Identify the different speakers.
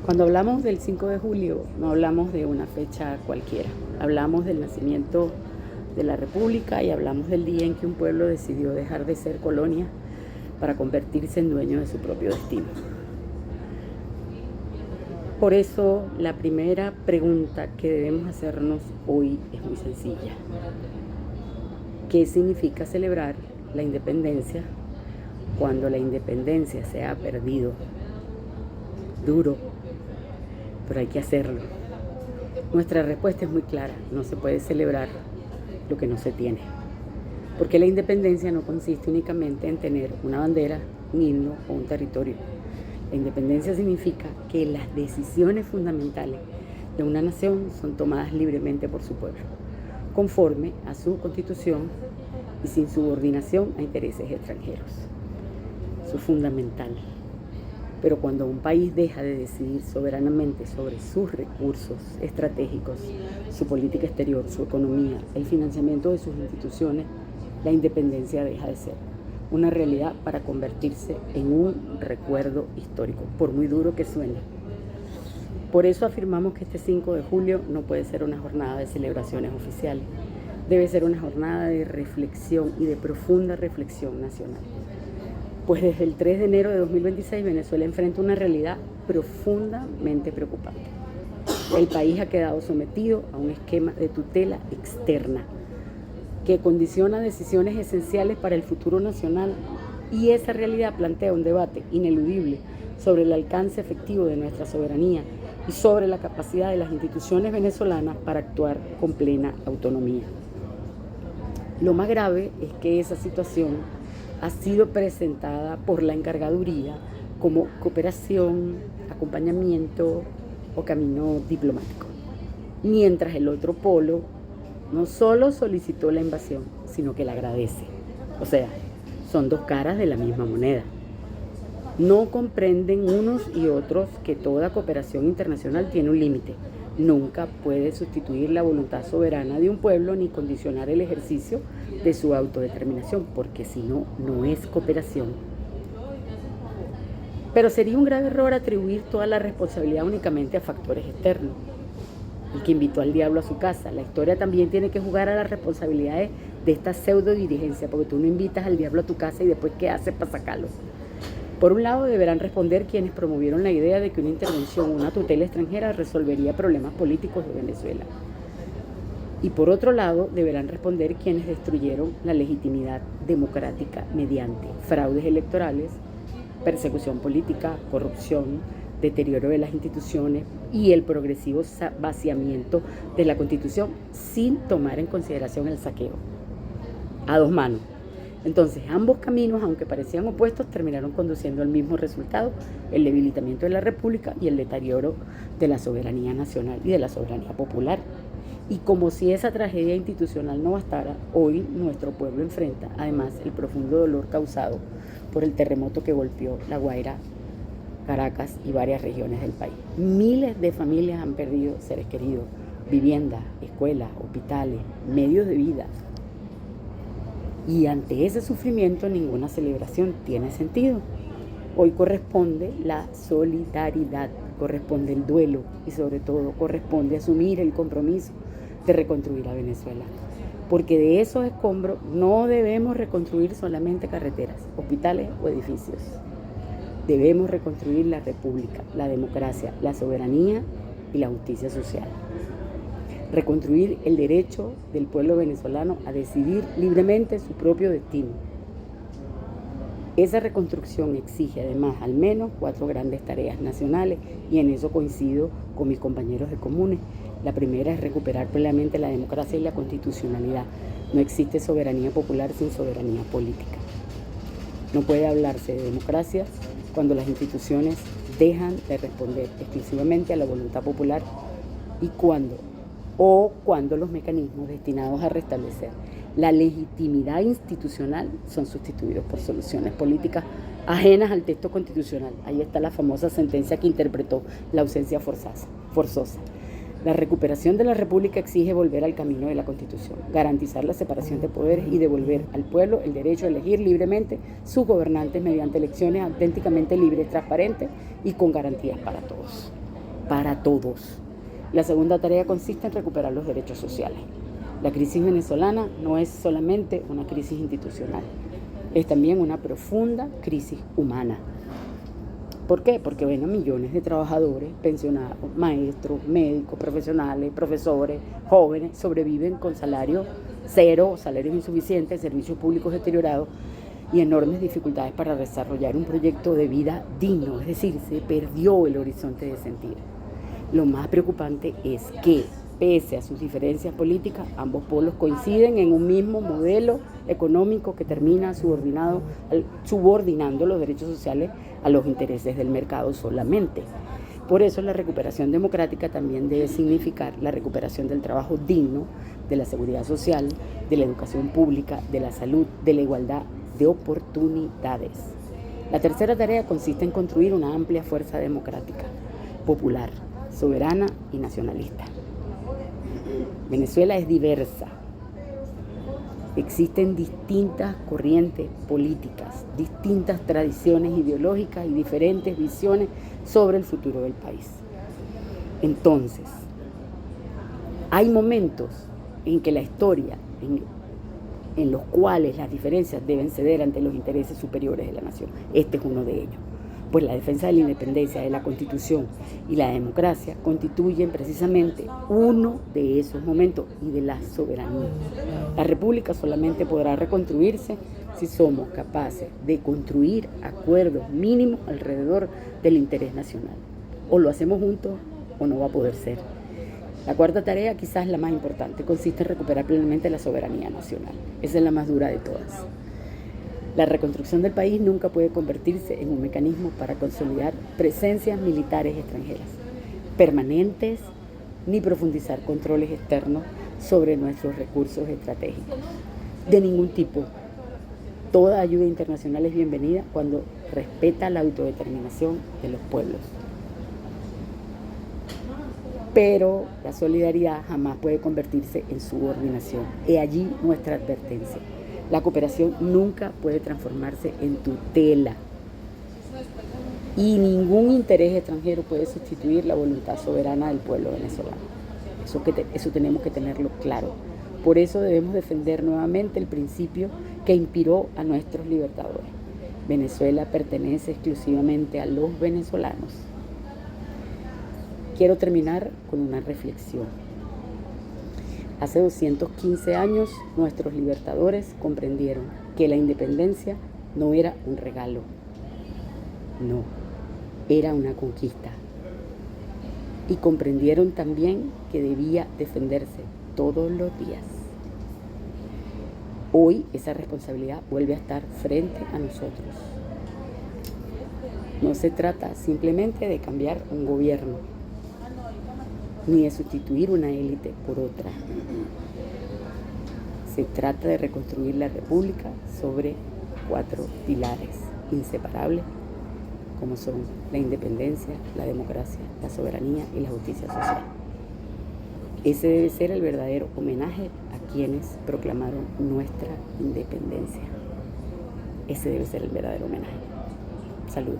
Speaker 1: Cuando hablamos del 5 de julio, no hablamos de una fecha cualquiera. Hablamos del nacimiento de la República y hablamos del día en que un pueblo decidió dejar de ser colonia para convertirse en dueño de su propio destino. Por eso, la primera pregunta que debemos hacernos hoy es muy sencilla. ¿Qué significa celebrar la independencia cuando la independencia se ha perdido? Duro, pero hay que hacerlo. Nuestra respuesta es muy clara: no se puede celebrar lo que no se tiene. Porque la independencia no consiste únicamente en tener una bandera, un himno o un territorio. La independencia significa que las decisiones fundamentales de una nación son tomadas libremente por su pueblo, conforme a su constitución y sin subordinación a intereses extranjeros. Eso es fundamental. Pero cuando un país deja de decidir soberanamente sobre sus recursos estratégicos, su política exterior, su economía, el financiamiento de sus instituciones, la independencia deja de ser una realidad para convertirse en un recuerdo histórico, por muy duro que suene. Por eso afirmamos que este 5 de julio no puede ser una jornada de celebraciones oficiales. Debe ser una jornada de reflexión y de profunda reflexión nacional. Pues desde el 3 de enero de 2026 Venezuela enfrenta una realidad profundamente preocupante. El país ha quedado sometido a un esquema de tutela externa que condiciona decisiones esenciales para el futuro nacional, y esa realidad plantea un debate ineludible sobre el alcance efectivo de nuestra soberanía y sobre la capacidad de las instituciones venezolanas para actuar con plena autonomía. Lo más grave es que esa situación ha sido presentada por la encargaduría como cooperación, acompañamiento o camino diplomático, mientras el otro polo no solo solicitó la invasión, sino que la agradece. O sea, son dos caras de la misma moneda. No comprenden unos y otros que toda cooperación internacional tiene un límite. Nunca puede sustituir la voluntad soberana de un pueblo ni condicionar el ejercicio de su autodeterminación, porque si no, no es cooperación. Pero sería un grave error atribuir toda la responsabilidad únicamente a factores externos. El que invitó al diablo a su casa. La historia también tiene que jugar a las responsabilidades de esta pseudo dirigencia, porque tú no invitas al diablo a tu casa y después ¿qué haces para sacarlo? Por un lado, deberán responder quienes promovieron la idea de que una intervención, una tutela extranjera resolvería problemas políticos de Venezuela. Y por otro lado, deberán responder quienes destruyeron la legitimidad democrática mediante fraudes electorales, persecución política, corrupción, deterioro de las instituciones y el progresivo vaciamiento de la Constitución sin tomar en consideración el saqueo. A dos manos. Entonces, ambos caminos, aunque parecían opuestos, terminaron conduciendo al mismo resultado: el debilitamiento de la República y el deterioro de la soberanía nacional y de la soberanía popular. Y como si esa tragedia institucional no bastara, hoy nuestro pueblo enfrenta además el profundo dolor causado por el terremoto que golpeó La Guaira, Caracas y varias regiones del país. Miles de familias han perdido seres queridos, viviendas, escuelas, hospitales, medios de vida. Y ante ese sufrimiento ninguna celebración tiene sentido. Hoy corresponde la solidaridad, corresponde el duelo y sobre todo corresponde asumir el compromiso de reconstruir a Venezuela. Porque de esos escombros no debemos reconstruir solamente carreteras, hospitales o edificios. Debemos reconstruir la república, la democracia, la soberanía y la justicia social. Reconstruir el derecho del pueblo venezolano a decidir libremente su propio destino. Esa reconstrucción exige además al menos 4 grandes tareas nacionales, y en eso coincido con mis compañeros de comunes. La primera es recuperar plenamente la democracia y la constitucionalidad. No existe soberanía popular sin soberanía política. No puede hablarse de democracia cuando las instituciones dejan de responder exclusivamente a la voluntad popular y cuando los mecanismos destinados a restablecer la legitimidad institucional son sustituidos por soluciones políticas ajenas al texto constitucional. Ahí está la famosa sentencia que interpretó la ausencia forzosa. La recuperación de la República exige volver al camino de la Constitución, garantizar la separación de poderes y devolver al pueblo el derecho a elegir libremente sus gobernantes mediante elecciones auténticamente libres, transparentes y con garantías para todos. para todos. La segunda tarea consiste en recuperar los derechos sociales. La crisis venezolana no es solamente una crisis institucional, es también una profunda crisis humana. ¿Por qué? Porque ven a millones de trabajadores, pensionados, maestros, médicos, profesionales, profesores, jóvenes, sobreviven con salario cero, salarios insuficientes, servicios públicos deteriorados y enormes dificultades para desarrollar un proyecto de vida digno, es decir, se perdió el horizonte de sentir. Lo más preocupante es que, pese a sus diferencias políticas, ambos polos coinciden en un mismo modelo económico que termina subordinando los derechos sociales a los intereses del mercado solamente. Por eso la recuperación democrática también debe significar la recuperación del trabajo digno, de la seguridad social, de la educación pública, de la salud, de la igualdad de oportunidades. La tercera tarea consiste en construir una amplia fuerza democrática, popular, soberana y nacionalista. Venezuela es diversa. Existen distintas corrientes políticas, distintas tradiciones ideológicas y diferentes visiones sobre el futuro del país. Entonces, hay momentos en que la historia, en los cuales las diferencias deben ceder ante los intereses superiores de la nación. Este es uno de ellos. Pues la defensa de la independencia, de la Constitución y la democracia constituyen precisamente uno de esos momentos y de la soberanía. La República solamente podrá reconstruirse si somos capaces de construir acuerdos mínimos alrededor del interés nacional. O lo hacemos juntos o no va a poder ser. La cuarta tarea, quizás la más importante, consiste en recuperar plenamente la soberanía nacional. Esa es la más dura de todas. La reconstrucción del país nunca puede convertirse en un mecanismo para consolidar presencias militares extranjeras permanentes ni profundizar controles externos sobre nuestros recursos estratégicos. De ningún tipo. Toda ayuda internacional es bienvenida cuando respeta la autodeterminación de los pueblos. Pero la solidaridad jamás puede convertirse en subordinación. He allí nuestra advertencia. La cooperación nunca puede transformarse en tutela. Y ningún interés extranjero puede sustituir la voluntad soberana del pueblo venezolano. Eso tenemos que tenerlo claro. Por eso debemos defender nuevamente el principio que inspiró a nuestros libertadores. Venezuela pertenece exclusivamente a los venezolanos. Quiero terminar con una reflexión. Hace 215 años, nuestros libertadores comprendieron que la independencia no era un regalo, no, era una conquista. Y comprendieron también que debía defenderse todos los días. Hoy esa responsabilidad vuelve a estar frente a nosotros. No se trata simplemente de cambiar un gobierno, ni de sustituir una élite por otra. Se trata de reconstruir la República sobre 4 pilares inseparables, como son la independencia, la democracia, la soberanía y la justicia social. Ese debe ser el verdadero homenaje a quienes proclamaron nuestra independencia. Ese debe ser el verdadero homenaje. Salud.